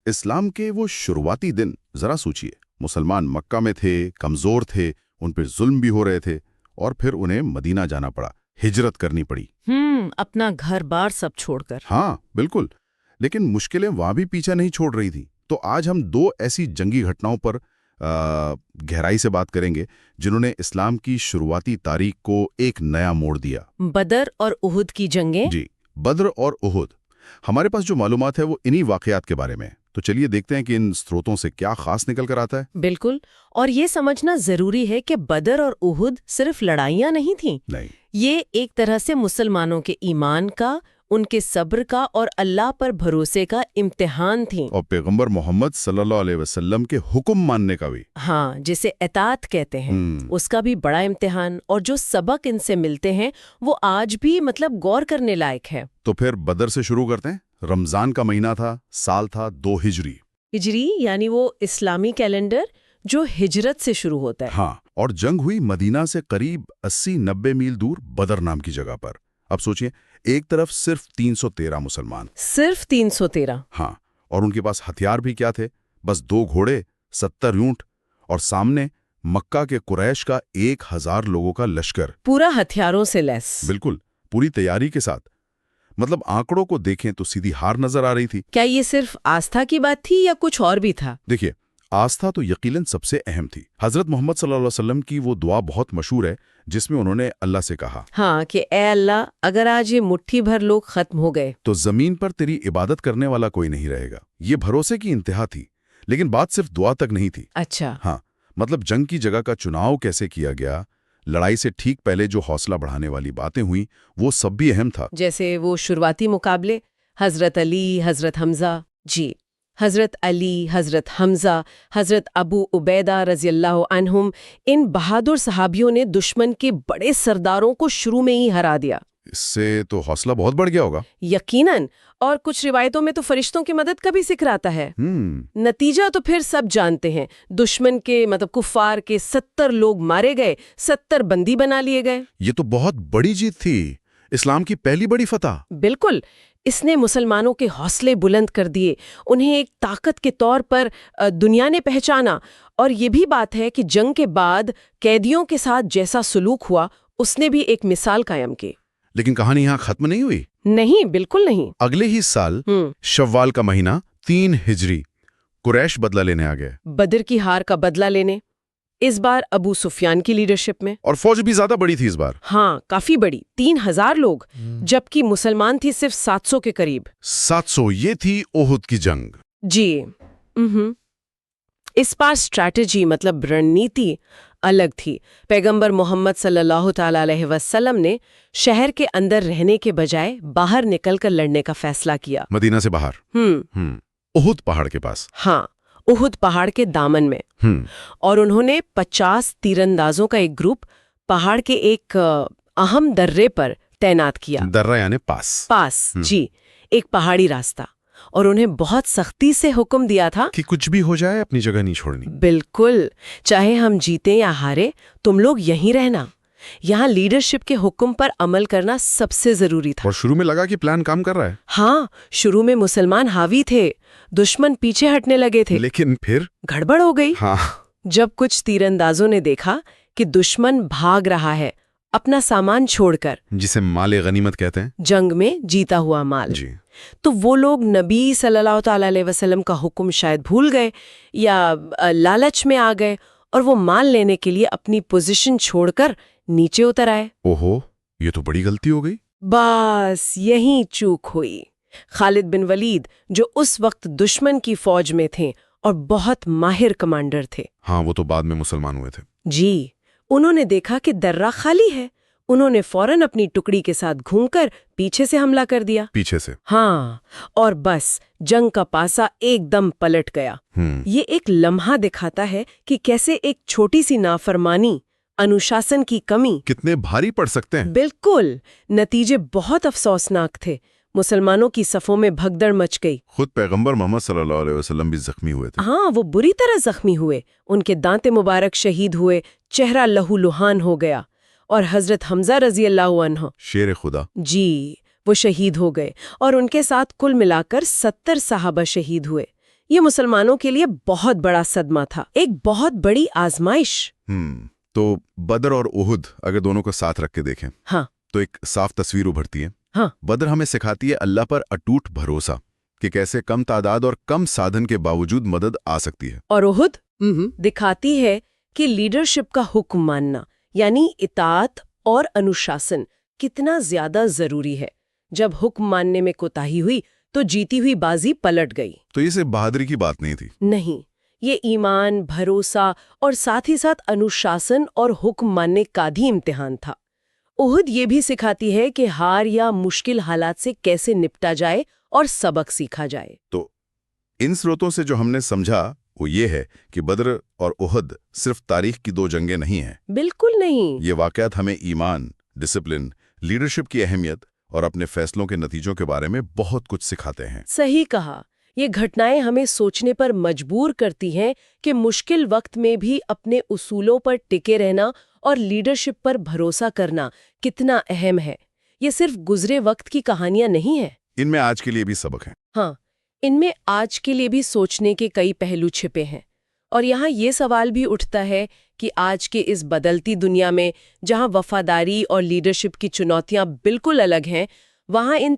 اسلام کے وہ شروعاتی دن ذرا سوچئے، مسلمان مکہ میں تھے، کمزور تھے، ان پہ ظلم بھی ہو رہے تھے، اور پھر انہیں مدینہ جانا پڑا، ہجرت کرنی پڑی۔ اپنا گھر بار سب چھوڑ کر۔ ہاں بالکل، لیکن مشکلیں وہاں بھی پیچھا نہیں چھوڑ رہی تھی۔ تو آج ہم دو ایسی جنگی گھٹناؤں پر گہرائی سے بات کریں گے جنہوں نے اسلام کی شروعاتی تاریخ کو ایک نیا موڑ دیا۔ بدر اور احد کی جنگیں؟ جی، بدر اور احد۔ ہمارے پاس جو معلومات ہے وہ انہی واقعات کے بارے میں، تو چلیے دیکھتے ہیں کہ ان سروتوں سے کیا خاص نکل کر آتا ہے۔ بالکل، اور یہ سمجھنا ضروری ہے کہ بدر اور احد صرف لڑائیاں نہیں تھیں، نہیں، یہ ایک طرح سے مسلمانوں کے ایمان کا، ان کے صبر کا اور اللہ پر بھروسے کا امتحان تھیں۔ اور پیغمبر محمد صلی اللہ علیہ وسلم کے حکم ماننے کا بھی۔ ہاں، جسے اطاعت کہتے ہیں، اس کا بھی بڑا امتحان، اور جو سبق ان سے ملتے ہیں وہ آج بھی غور کرنے لائق ہے۔ تو پھر بدر سے شروع کرتے ہیں۔ رمضان کا مہینہ تھا، سال تھا 2 ہجری۔ ہجری یعنی وہ اسلامی کیلنڈر جو ہجرت سے شروع ہوتا ہے۔ ہاں، اور جنگ ہوئی مدینہ سے قریب 80-90 میل دور بدر نام کی جگہ پر۔ اب سوچئے، ایک طرف صرف 313 مسلمان، صرف 313؟ ہاں، اور ان کے پاس ہتھیار بھی کیا تھے؟ بس 2 گھوڑے، 70 اونٹ، اور سامنے مکہ کے قریش کا 1000 لوگوں کا لشکر، پورا ہتھیاروں سے لیس۔ بالکل، پوری تیاری کے ساتھ۔ آنکڑوں کو دیکھیں تو سیدھی ہار نظر آ رہی تھی۔ کیا یہ صرف آستھا کی بات تھی یا کچھ اور بھی تھا؟ دیکھیے، آستھا تو یقیناً سب سے اہم تھی۔ حضرت محمد صلی اللہ علیہ وسلم کی وہ دعا بہت مشہور ہے جس میں انہوں نے اللہ سے کہا، ہاں، کہ اے اللہ، اگر آج یہ مٹھی بھر لوگ ختم ہو گئے تو زمین پر تیری عبادت کرنے والا کوئی نہیں رہے گا۔ یہ بھروسے کی انتہا تھی، لیکن بات صرف دعا تک نہیں تھی۔ اچھا، ہاں، جنگ کی جگہ کا چناؤ کیسے کیا گیا، لڑائی سے ٹھیک پہلے جو حوصلہ بڑھانے والی باتیں ہوئیں، وہ سب بھی اہم تھا۔ جیسے وہ شروعاتی مقابلے، حضرت علی، حضرت حمزہ۔ جی، حضرت علی، حضرت حمزہ، حضرت ابو عبیدہ رضی اللہ عنہم، ان بہادر صحابیوں نے دشمن کے بڑے سرداروں کو شروع میں ہی ہرا دیا۔ اس سے تو حوصلہ بہت بڑھ گیا ہوگا۔ یقیناً، اور کچھ روایتوں میں تو فرشتوں کی مدد کا بھی ذکر آتا ہے۔ نتیجہ تو پھر سب جانتے ہیں، دشمن کے کفار کے 70 لوگ مارے گئے، 70 بندی بنا لیے گئے۔ یہ تو بہت بڑی جیت تھی، اسلام کی پہلی بڑی فتح۔ بالکل، اس نے مسلمانوں کے حوصلے بلند کر دیے، انہیں ایک طاقت کے طور پر دنیا نے پہچانا۔ اور یہ بھی بات ہے کہ جنگ کے بعد قیدیوں کے ساتھ جیسا سلوک ہوا، اس نے بھی ایک مثال قائم کی۔ لیکن کہانی یہاں ختم نہیں ہوئی۔ نہیں، بالکل نہیں۔ اگلے ہی سال شوال کا مہینہ 3 ہجری، قریش بدلہ لینے آ گئے، بدر کی ہار کا بدلہ لینے، اس بار ابو سفیان کی لیڈرشپ میں۔ اور فوج بھی زیادہ بڑی تھی اس بار۔ ہاں، کافی بڑی، 3000 لوگ، جبکہ مسلمان تھی صرف 700 کے قریب۔ 700، یہ تھی احد کی جنگ۔ جی، اس بار اسٹریٹجی رننیتی الگ تھی۔ پیغمبر محمد صلی اللہ تعالی علیہ وسلم نے شہر کے اندر رہنے کے بجائے باہر نکل کر لڑنے کا فیصلہ کیا، مدینہ سے باہر، احد پہاڑ کے پاس۔ ہاں، احد پہاڑ کے دامن میں۔ اور انہوں نے 50 تیر اندازوں کا ایک گروپ پہاڑ کے ایک اہم درے پر تعینات کیا۔ درہ یعنی پاس۔ جی، ایک پہاڑی راستہ، اور انہیں بہت سختی سے حکم دیا تھا کہ کچھ بھی ہو جائے اپنی جگہ نہیں چھوڑنی۔ بالکل، چاہے ہم جیتے یا ہارے، تم لوگ یہیں رہنا۔ یہاں لیڈرشپ کے حکم پر عمل کرنا سب سے ضروری تھا۔ اور شروع میں لگا کہ پلان کام کر رہا ہے۔ ہاں، شروع میں مسلمان حاوی تھے، دشمن پیچھے ہٹنے لگے تھے، لیکن پھر گڑبڑ ہو گئی۔ ہاں، جب کچھ تیر اندازوں نے دیکھا کہ دشمن بھاگ رہا ہے اپنا سامان چھوڑ کر، جسے مال غنیمت کہتے ہیں، جنگ میں جیتا ہوا مال، جی، تو وہ لوگ نبی صلی اللہ تعالی علیہ وسلم کا حکم شاید بھول گئے یا لالچ میں آ گئے، اور وہ مال لینے کے لیے اپنی پوزیشن چھوڑ کر نیچے اتر آئے۔ اوہو، یہ تو بڑی غلطی ہو گئی۔ بس یہیں چوک ہوئی۔ خالد بن ولید، جو اس وقت دشمن کی فوج میں تھے اور بہت ماہر کمانڈر تھے، ہاں، وہ تو بعد میں مسلمان ہوئے تھے، جی، انہوں نے دیکھا کہ درہ خالی ہے، انہوں نے فوراً اپنی ٹکڑی کے ساتھ گھوم کر پیچھے سے حملہ کر دیا۔ پیچھے سے؟ ہاں، اور بس جنگ کا پاسا ایک دم پلٹ گیا۔ یہ ایک لمحہ دکھاتا ہے کہ کیسے ایک چھوٹی سی نافرمانی، انوشاسن کی کمی کتنے بھاری پڑ سکتے ہیں۔ بالکل، نتیجے بہت افسوسناک تھے۔ مسلمانوں کی صفوں میں بھگدڑ مچ گئی۔ خود پیغمبر محمد صلی اللہ علیہ وسلم بھی زخمی ہوئے تھے۔ ہاں، وہ بری طرح زخمی ہوئے، ان کے دانت مبارک شہید ہوئے، چہرہ لہو لہان ہو گیا، اور حضرت حمزہ رضی اللہ عنہ، شیر خدا، جی، وہ شہید ہو گئے، اور ان کے ساتھ کل ملا کر 70 صحابہ شہید ہوئے۔ یہ مسلمانوں کے لیے بہت بڑا صدمہ تھا، ایک بہت بڑی آزمائش۔ تو بدر اور احد اگر دونوں کو ساتھ رکھ کے دیکھیں ہاں تو ایک صاف تصویر ابھرتی ہے۔ ہاں بدر ہمیں سکھاتی ہے اللہ پر اٹوٹ بھروسہ، کہ کیسے کم تعداد اور کم سادھن کے باوجود مدد آ سکتی ہے۔ اور احد دکھاتی ہے کہ لیڈرشپ کا حکم ماننا یعنی اطاعت اور انوشاسن کتنا زیادہ ضروری ہے۔ جب حکم ماننے میں کوتاہی ہوئی تو جیتی ہوئی بازی پلٹ گئی۔ تو یہ صرف بہادری کی بات نہیں تھی۔ نہیں، یہ ایمان، بھروسہ اور ساتھ ہی ساتھ انوشاسن اور حکم ماننے کا بھی امتحان تھا۔ احد یہ بھی سکھاتی ہے کہ ہار یا مشکل حالات سے کیسے نپٹا جائے اور سبق سیکھا جائے۔ تو ان سروتوں سے جو ہم نے سمجھا وہ یہ ہے کہ بدر اور احد صرف تاریخ کی 2 جنگیں نہیں ہیں۔ بالکل نہیں۔ یہ واقعات ہمیں ایمان، ڈسپلن، لیڈرشپ کی اہمیت اور اپنے فیصلوں کے نتیجوں کے بارے میں بہت کچھ سکھاتے ہیں۔ صحیح کہا۔ یہ گھٹنائیں ہمیں سوچنے پر مجبور کرتی ہیں کہ مشکل وقت میں بھی اپنے اصولوں پر ٹکے رہنا اور لیڈرشپ پر بھروسہ کرنا کتنا اہم ہے۔ یہ صرف گزرے وقت کی کہانیاں نہیں ہیں۔ ان میں آج کے لیے بھی سبق ہیں۔ ہاں، ان میں آج کے لیے بھی سوچنے کے کئی پہلو چھپے ہیں۔ اور یہاں یہ سوال بھی اٹھتا ہے کہ آج کے اس بدلتی دنیا میں جہاں وفاداری اور لیڈرشپ کی چنوتیاں بالکل الگ ہیں، وہاں ان